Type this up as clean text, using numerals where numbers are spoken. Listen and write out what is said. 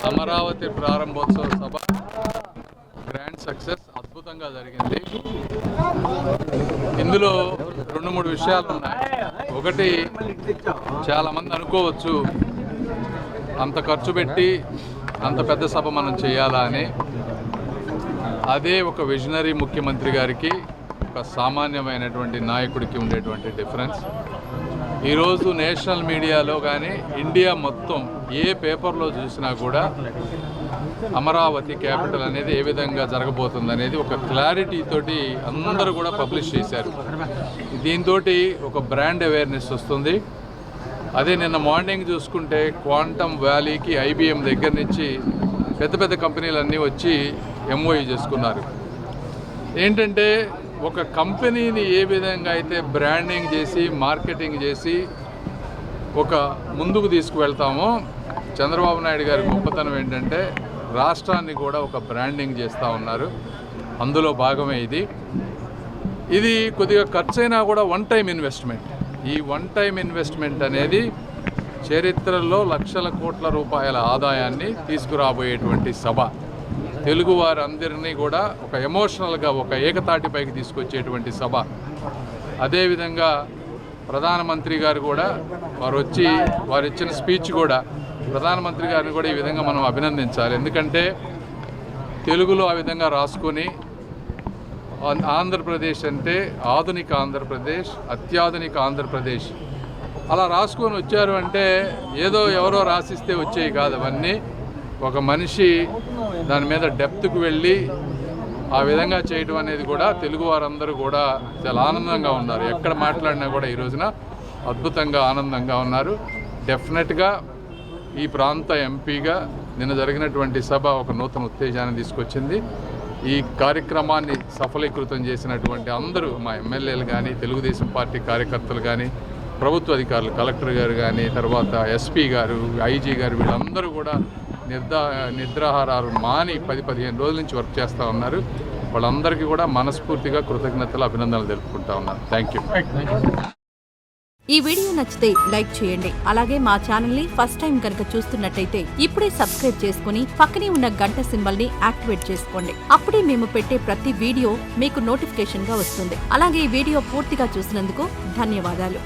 అమరావతి ప్రారంభోత్సవ సభ grand success అద్భుతంగా జరిగింది. ఇందులో 2-3 విషయాలు ఉన్నాయి. ఒకటి, చాలామంది అనుకోవచ్చు అంత ఖర్చు పెట్టి అంత పెద్ద సభ మనం చేయాలా అని. అదే ఒక విజనరీ ముఖ్యమంత్రి గారికి, ఒక సామాన్యమైనటువంటి నాయకుడికి ఉండేటువంటి డిఫరెన్స్. ఈరోజు నేషనల్ మీడియాలో కానీ ఇండియా మొత్తం ఏ పేపర్లో చూసినా కూడా అమరావతి క్యాపిటల్ అనేది ఏ విధంగా జరగబోతుంది అనేది ఒక క్లారిటీ తోటి అందరూ కూడా పబ్లిష్ చేశారు. దీంతో ఒక బ్రాండ్ అవేర్నెస్ వస్తుంది. అదే నిన్న మార్నింగ్ చూసుకుంటే క్వాంటమ్ వ్యాలీకి IBM దగ్గర నుంచి పెద్ద పెద్ద కంపెనీలన్నీ వచ్చి MOU చేసుకున్నారు. ఏంటంటే ఒక కంపెనీని ఏ విధంగా అయితే బ్రాండింగ్ చేసి మార్కెటింగ్ చేసి ఒక ముందుకు తీసుకువెళ్తామో, చంద్రబాబు నాయుడు గారి గొప్పతనం ఏంటంటే రాష్ట్రాన్ని కూడా ఒక బ్రాండింగ్ చేస్తూ ఉన్నారు. అందులో భాగమే ఇది కొద్దిగా ఖర్చైనా కూడా వన్ టైం ఇన్వెస్ట్మెంట్. ఈ వన్ టైం ఇన్వెస్ట్మెంట్ అనేది చరిత్రలో లక్షల కోట్ల రూపాయల ఆదాయాన్ని తీసుకురాబోయేటువంటి సభ. తెలుగు వారందరినీ కూడా ఒక ఎమోషనల్గా ఒక ఏకతాటిపైకి తీసుకొచ్చేటువంటి సభ. అదేవిధంగా ప్రధానమంత్రి గారు కూడా వారు ఇచ్చిన స్పీచ్ కూడా ప్రధానమంత్రి గారిని కూడా ఈ విధంగా మనం అభినందించాలి. ఎందుకంటే తెలుగులో ఆ విధంగా రాసుకొని ఆంధ్రప్రదేశ్ అంటే ఆధునిక ఆంధ్రప్రదేశ్, అత్యాధునిక ఆంధ్రప్రదేశ్ అలా రాసుకొని వచ్చారు అంటే ఏదో ఎవరో రాసిస్తే వచ్చేవి కాదు. అవన్నీ ఒక మనిషి దాని మీద డెప్త్కు వెళ్ళి ఆ విధంగా చేయడం అనేది కూడా తెలుగు వారందరూ కూడా చాలా ఆనందంగా ఉన్నారు. ఎక్కడ మాట్లాడినా కూడా ఈ రోజున అద్భుతంగా ఆనందంగా ఉన్నారు. డెఫినెట్గా ఈ ప్రాంత ఎంపీగా నిన్న జరిగినటువంటి సభ ఒక నూతన ఉత్తేజాన్ని తీసుకొచ్చింది. ఈ కార్యక్రమాన్ని సఫలీకృతం చేసినటువంటి అందరూ, మా ఎమ్మెల్యేలు కానీ, తెలుగుదేశం పార్టీ కార్యకర్తలు కానీ, ప్రభుత్వ అధికారులు, కలెక్టర్ గారు కానీ, తర్వాత SP గారు, IG గారు, వీళ్ళందరూ కూడా నిద్రాహారాలు మాని 10-15 రోజుల నుంచి వర్క్ చేస్తూ ఉన్నారు. వాళ్ళందరికీ కూడా మనస్ఫూర్తిగా కృతజ్ఞతలు, అభినందనలు తెలుపుకుంటా ఉన్నాను. Thank you. ఈ వీడియో నచ్చితే లైక్ చేయండి. అలాగే మా ఛానల్ ని ఫస్ట్ టైం కనుక చూస్తున్నట్టయితే ఇప్పుడే సబ్స్క్రైబ్ చేసుకుని పక్కనే ఉన్న గంట సింబల్ ని యాక్టివేట్ చేసుకోండి. అప్పుడే మేము పెట్టే ప్రతి వీడియో మీకు నోటిఫికేషన్ గా వస్తుంది. అలాగే ఈ వీడియో పూర్తిగా చూసినందుకు ధన్యవాదాలు.